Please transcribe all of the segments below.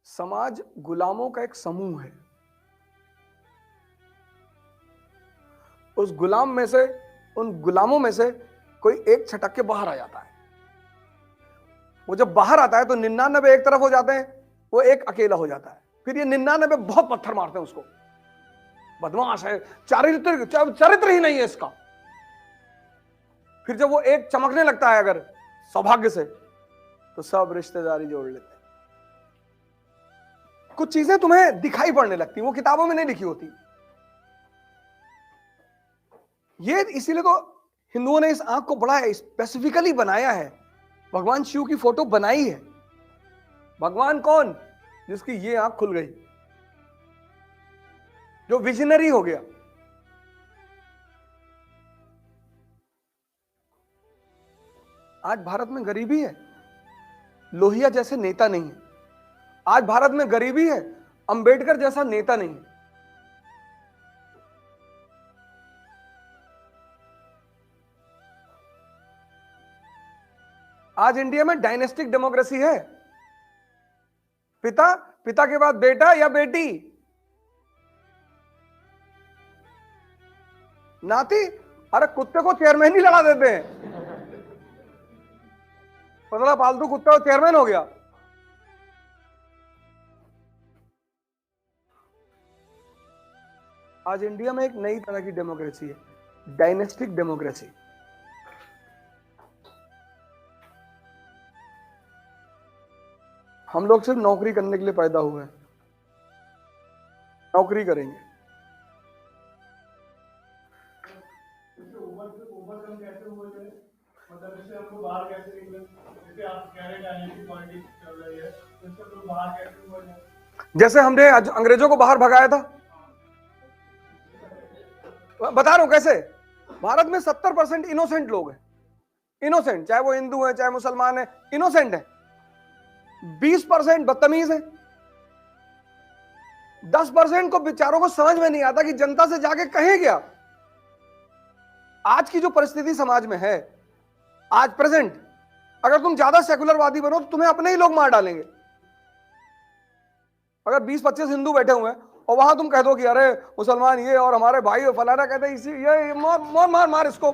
समाज गुलामों का एक समूह है। उस गुलाम में से, उन गुलामों में से कोई एक छटक के बाहर आ जाता है। वो जब बाहर आता है तो 99 एक तरफ हो जाते हैं, वो एक अकेला हो जाता है। फिर ये 99 बहुत पत्थर मारते हैं उसको, बदमाश है, चरित्र ही नहीं है इसका। फिर जब वो एक चमकने लगता है अगर सौभाग्य से, तो सब रिश्तेदारी जोड़ लेते हैं। कुछ चीजें तुम्हें दिखाई पड़ने लगती, वो किताबों में नहीं लिखी होती। ये इसीलिए तो हिंदुओं ने इस आंख को बड़ा स्पेसिफिकली बनाया है। भगवान शिव की फोटो बनाई है। भगवान कौन? जिसकी ये आंख खुल गई, जो विजनरी हो गया। आज भारत में गरीबी है, लोहिया जैसे नेता नहीं है। आज भारत में गरीबी है, अंबेडकर जैसा नेता नहीं है। आज इंडिया में डायनेस्टिक डेमोक्रेसी है। पिता के बाद बेटा या बेटी, नाती। अरे कुत्ते को चेयरमैन ही लड़ा देते हैं, पतला पालतू कुत्ता को चेयरमैन हो गया। आज इंडिया में एक नई तरह की डेमोक्रेसी है, डायनेस्टिक डेमोक्रेसी। हम लोग सिर्फ नौकरी करने के लिए पैदा हुए हैं, नौकरी करेंगे। जैसे हमने अंग्रेजों को बाहर भगाया था, बता रहा हूं कैसे। भारत में 70% इनोसेंट लोग हैं, इनोसेंट, चाहे वो हिंदू है चाहे मुसलमान है, इनोसेंट है। 20% बदतमीज है। 10% को बेचारों को समझ में नहीं आता कि जनता से जाके कहे क्या। आज की जो परिस्थिति समाज में है, आज प्रेजेंट, अगर तुम ज्यादा सेकुलरवादी बनो तो तुम्हें अपने ही लोग मार डालेंगे। अगर 20-25 हिंदू बैठे हुए हैं और वहां तुम कह दो कि अरे मुसलमान ये और हमारे भाई और फलाना, कहते हैं इसी ये मार मार इसको।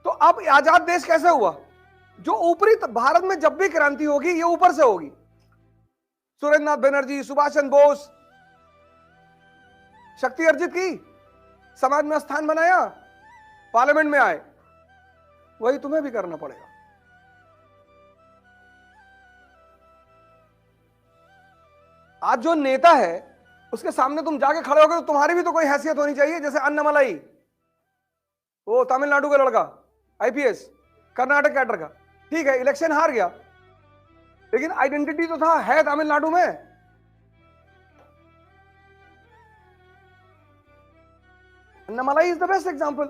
तो अब आजाद देश कैसे हुआ? जो ऊपरी भारत में जब भी क्रांति होगी ये ऊपर से होगी। सुरेंद्रनाथ बनर्जी, सुभाष चंद्र बोस, शक्ति अर्जित की, समाज में स्थान बनाया, पार्लियामेंट में आए। वही तुम्हें भी करना पड़ेगा। आज जो नेता है उसके सामने तुम जाके खड़े होगे तो तुम्हारी भी तो कोई हैसियत होनी चाहिए। जैसे अन्नामलाई, वो तमिलनाडु का लड़का, आईपीएस, कर्नाटक कैडर का, ठीक है, इलेक्शन हार गया, लेकिन आइडेंटिटी तो था, है तमिलनाडु में। Annamalai is the best example.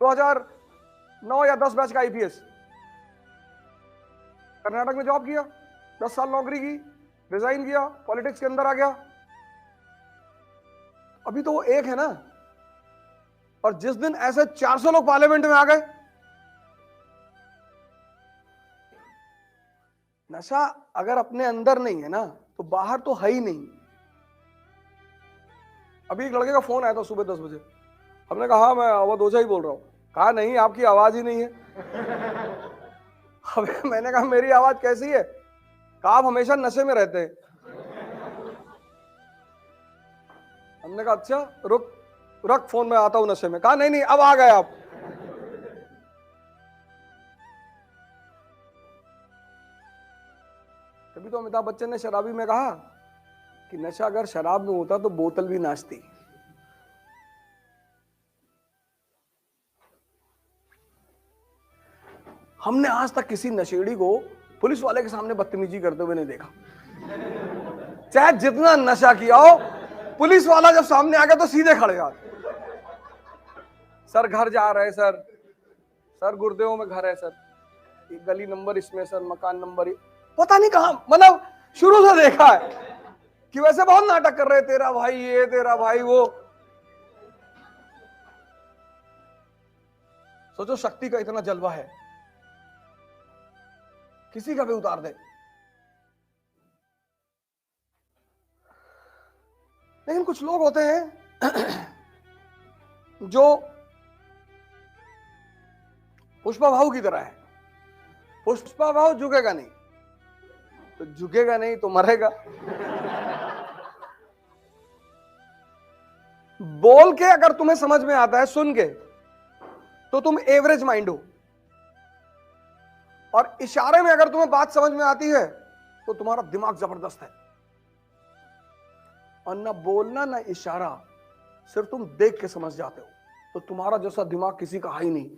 2009 या 10 बैच का आईपीएस, कर्नाटक में जॉब किया, 10 साल नौकरी की, रिजाइन किया, पॉलिटिक्स के अंदर आ गया। अभी तो वो एक है ना। और जिस दिन ऐसे 400 लोग पार्लियामेंट में आ गए, नशा अगर अपने अंदर नहीं है ना तो बाहर तो है ही नहीं। अभी एक लड़के का फोन आया था सुबह 10 बजे। हमने कहा हाँ, मैं अवध ओझा ही बोल रहा हूं। कहा नहीं, आपकी आवाज ही नहीं है। अबे मैंने कहा मेरी आवाज कैसी है? कहा आप हमेशा नशे में रहते हैं। हमने कहा अच्छा रुक रख फोन, में आता हूं नशे में। कहा नहीं नहीं, अब आ गए आप। तभी तो अमिताभ बच्चन ने शराबी में कहा कि नशा अगर शराब में होता तो बोतल भी नाचती। हमने आज तक किसी नशेड़ी को पुलिस वाले के सामने बदतमीजी करते हुए नहीं देखा। चाहे जितना नशा किया हो, पुलिस वाला जब सामने आ गया तो सीधे खड़े यार, सर घर जा रहे सर, सर गुरुदेव में घर है सर, गली नंबर इसमें सर, मकान नंबर पता नहीं कहां। मतलब शुरू से देखा है कि वैसे बहुत नाटक कर रहे, तेरा भाई ये, तेरा भाई वो। सोचो शक्ति का इतना जलवा है। किसी का भी उतार दे। लेकिन कुछ लोग होते हैं जो पुष्पा भाऊ की तरह है। पुष्पा भाऊ झुकेगा नहीं, तो झुकेगा नहीं तो मरेगा। बोल के अगर तुम्हें समझ में आता है, सुन के, तो तुम एवरेज माइंड हो, और इशारे में अगर तुम्हें बात समझ में आती है तो तुम्हारा दिमाग जबरदस्त है। और ना बोलना ना इशारा, सिर्फ तुम देख के समझ जाते हो, तो तुम्हारा जैसा दिमाग किसी का है ही नहीं।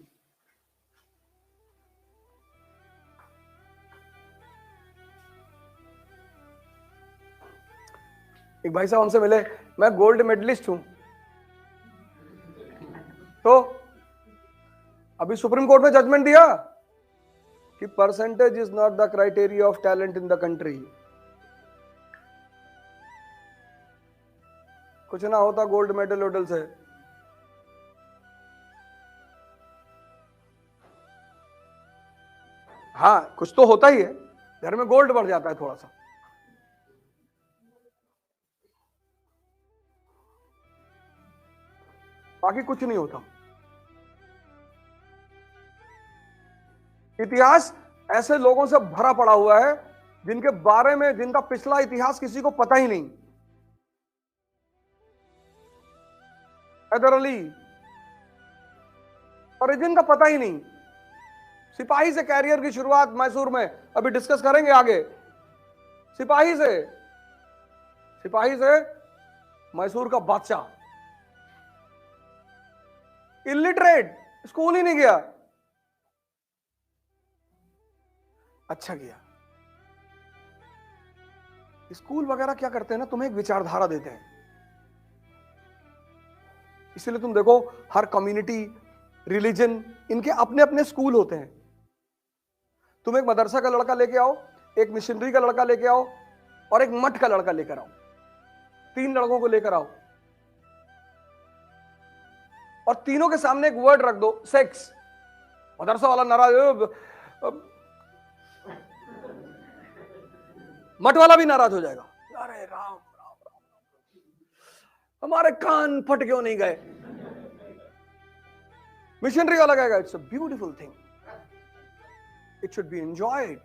एक भाई साहब हमसे मिले, मैं गोल्ड मेडलिस्ट हूं, तो अभी सुप्रीम कोर्ट में जजमेंट दिया कि percentage is not the criteria of talent in the country. कुछ ना होता गोल्ड मेडल वोडल से। हाँ, कुछ तो होता ही है, घर में गोल्ड बढ़ जाता है थोड़ा सा। बाकी कुछ नहीं होता। इतिहास ऐसे लोगों से भरा पड़ा हुआ है जिनके बारे में, जिनका पिछला इतिहास किसी को पता ही नहीं। हैदर अली, ओरिजिन का पता ही नहीं। सिपाही से कैरियर की शुरुआत मैसूर में, अभी डिस्कस करेंगे आगे। सिपाही से मैसूर का बादशाह, इलिटरेट, स्कूल ही नहीं गया। अच्छा किया। स्कूल वगैरह क्या करते हैं ना, तुम्हें एक विचारधारा देते हैं। इसलिए तुम देखो, हर कम्युनिटी, रिलीजन, इनके अपने अपने स्कूल होते हैं। तुम एक मदरसा का लड़का लेके आओ, एक मिशनरी का लड़का लेके आओ, और एक मठ का लड़का लेकर आओ। 3 लड़कों को लेकर आओ, और तीनों के सामने एक वर्ड रख दो, सेक्स। मदरसा वाला नाराज, मठ वाला भी नाराज हो जाएगा। अरे राम राम राम, हमारे कान फट क्यों नहीं गए। मिशनरी वाला कहेगा, it's a beautiful thing, it should be enjoyed.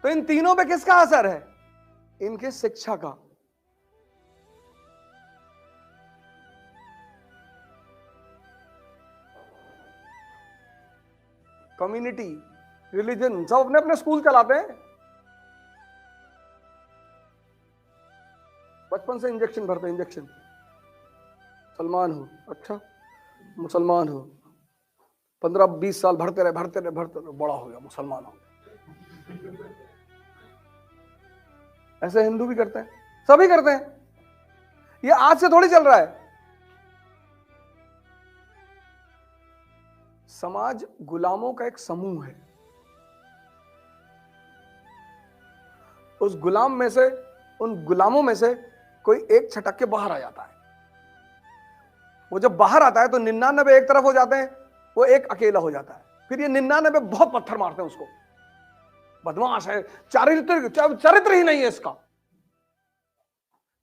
तो इन तीनों पे किसका असर है? इनके शिक्षा का। कम्युनिटी, रिलीजन, सब अपने अपने स्कूल चलाते हैं। बचपन से इंजेक्शन भरते हैं, इंजेक्शन। मुसलमान हो, अच्छा मुसलमान हो, 15-20 साल भरते रहे, बड़ा हो गया, मुसलमान हो गया। ऐसे हिंदू भी करते हैं, सभी करते हैं। ये आज से थोड़ी चल रहा है। समाज गुलामों का एक समूह है। उस गुलाम में से, उन गुलामों में से कोई एक छटक के बाहर आ जाता है। वो जब बाहर आता है तो 99 एक तरफ हो जाते हैं, वो एक अकेला हो जाता है। फिर ये 99 बहुत पत्थर मारते हैं उसको, बदमाश है, चरित्र ही नहीं है इसका।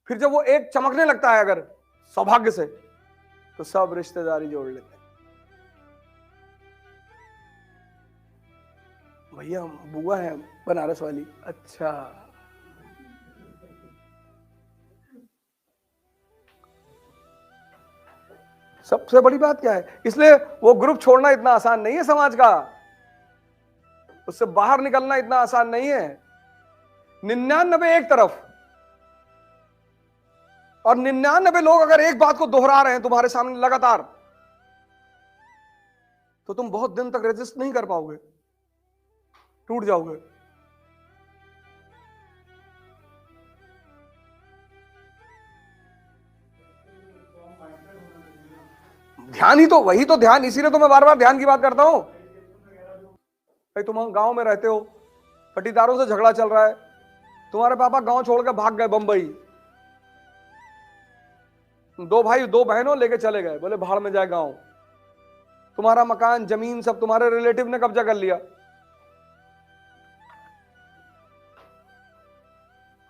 फिर जब वो एक चमकने लगता है अगर सौभाग्य से, तो सब रिश्तेदारी जोड़ लेते हैं। भैया बुआ है बनारस वाली, अच्छा। सबसे बड़ी बात क्या है? इसलिए वो ग्रुप छोड़ना इतना आसान नहीं है समाज का, उससे बाहर निकलना इतना आसान नहीं है। 99 एक तरफ, और 99 लोग अगर एक बात को दोहरा रहे हैं तुम्हारे सामने लगातार, तो तुम बहुत दिन तक रेजिस्ट नहीं कर पाओगे, टूट जाओगे। ध्यान ही तो, वही तो ध्यान, इसीलिए तो मैं बार बार ध्यान की बात करता हूं। भाई तुम गांव में रहते हो, पटीदारों से झगड़ा चल रहा है, तुम्हारे पापा गांव छोड़कर भाग गए बंबई, 2 भाई 2 बहनों लेके चले गए, बोले भाड़ में जाए गांव। तुम्हारा मकान, जमीन सब तुम्हारे रिलेटिव ने कब्जा कर लिया,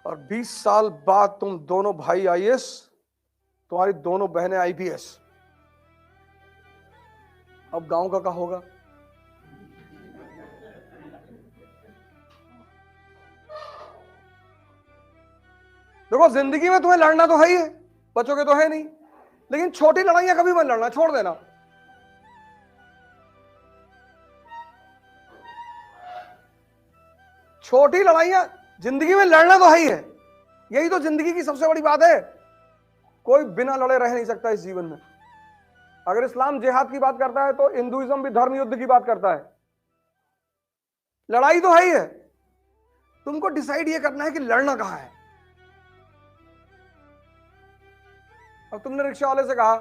और 20 साल बाद तुम दोनों भाई आईएएस, तुम्हारी दोनों बहनें आईपीएस, अब गांव का क्या होगा? देखो, जिंदगी में तुम्हें लड़ना तो है ही है, बचोगे तो है नहीं, लेकिन छोटी लड़ाइयां कभी मत लड़ना, छोड़ देना। छोटी लड़ाइयां, जिंदगी में लड़ना तो है ही है, यही तो जिंदगी की सबसे बड़ी बात है। कोई बिना लड़े रह नहीं सकता इस जीवन में। अगर इस्लाम जिहाद की बात करता है तो हिंदुइज्म भी धर्म युद्ध की बात करता है। लड़ाई तो है ही है, तुमको डिसाइड ये करना है कि लड़ना कहां है। अब तुमने रिक्शा वाले से कहा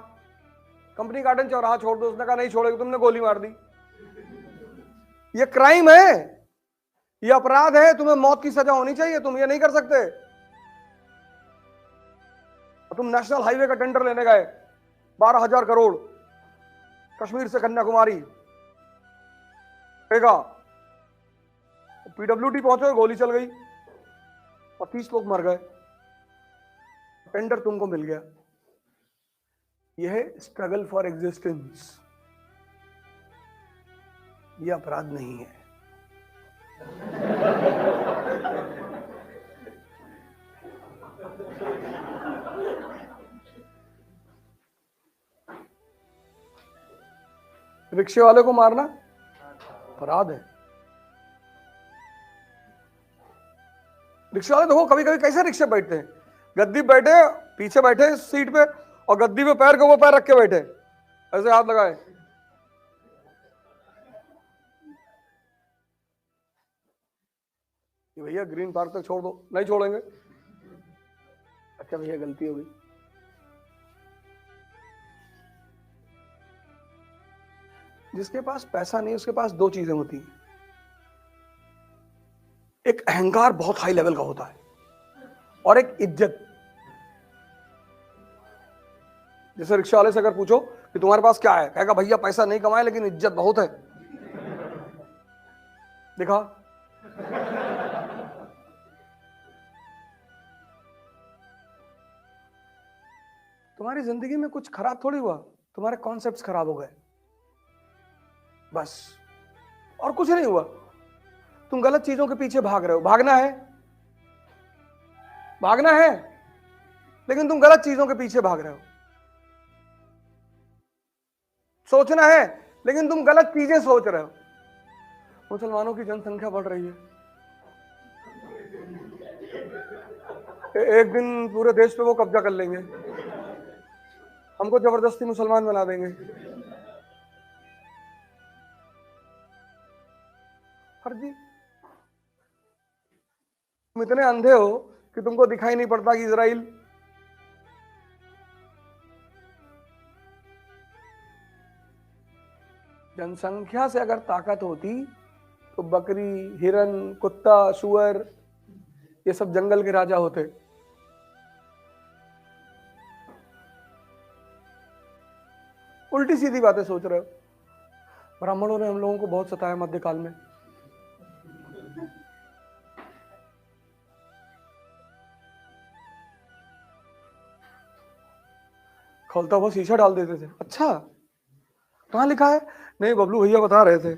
कंपनी गार्डन चौराहा छोड़ दो, उसने कहा नहीं छोड़ेगा, तुमने गोली मार दी, ये क्राइम है, ये अपराध है, तुम्हें मौत की सजा होनी चाहिए, तुम ये नहीं कर सकते। तुम नेशनल हाईवे का टेंडर लेने गए, 12,000 करोड़, कश्मीर से कन्याकुमारी, पीडब्ल्यूडी पहुंचे, गोली चल गई और 30 लोग मर गए, टेंडर तुमको मिल गया। यह है स्ट्रगल फॉर एग्जिस्टेंस, यह अपराध नहीं है। रिक्शे वाले को मारना अपराध है। रिक्शे वाले देखो कभी कभी कैसे रिक्शे बैठते हैं, गद्दी बैठे, पीछे बैठे सीट पे, और गद्दी पे पैर को वो पैर रख के बैठे, ऐसे हाथ लगाए। भैया ग्रीन पार्क तक छोड़ दो, नहीं छोड़ेंगे। अच्छा भैया गलती हो गई। जिसके पास पैसा नहीं, उसके पास दो चीजें होती हैं, एक अहंकार बहुत हाई लेवल का होता है, और एक इज्जत। जैसे रिक्शा वाले से अगर पूछो कि तुम्हारे पास क्या है, कहेगा भैया पैसा नहीं कमाए लेकिन इज्जत बहुत है। दिखा, तुम्हारी जिंदगी में कुछ खराब थोड़ी हुआ, तुम्हारे कॉन्सेप्ट्स खराब हो गए बस, और कुछ नहीं हुआ। तुम गलत चीजों के पीछे भाग रहे हो, भागना है, भागना है, लेकिन तुम गलत चीजों के पीछे भाग रहे हो। सोचना है, लेकिन तुम गलत चीजें सोच रहे हो। मुसलमानों की जनसंख्या बढ़ रही है, एक दिन पूरे देश पे वो कब्जा कर लेंगे, हमको जबरदस्ती मुसलमान बना देंगे। फर्जी, तुम इतने अंधे हो कि तुमको दिखाई नहीं पड़ता कि इजराइल जनसंख्या से अगर ताकत होती तो बकरी, हिरन, कुत्ता, सुअर, ये सब जंगल के राजा होते। उल्टी सीधी बातें सोच रहे हो। ब्राह्मणों ने हम लोगों को बहुत सताया मध्यकाल में। खोलता हुआ शीशा डाल देते थे। अच्छा कहां लिखा है? नहीं बबलू भैया बता रहे थे।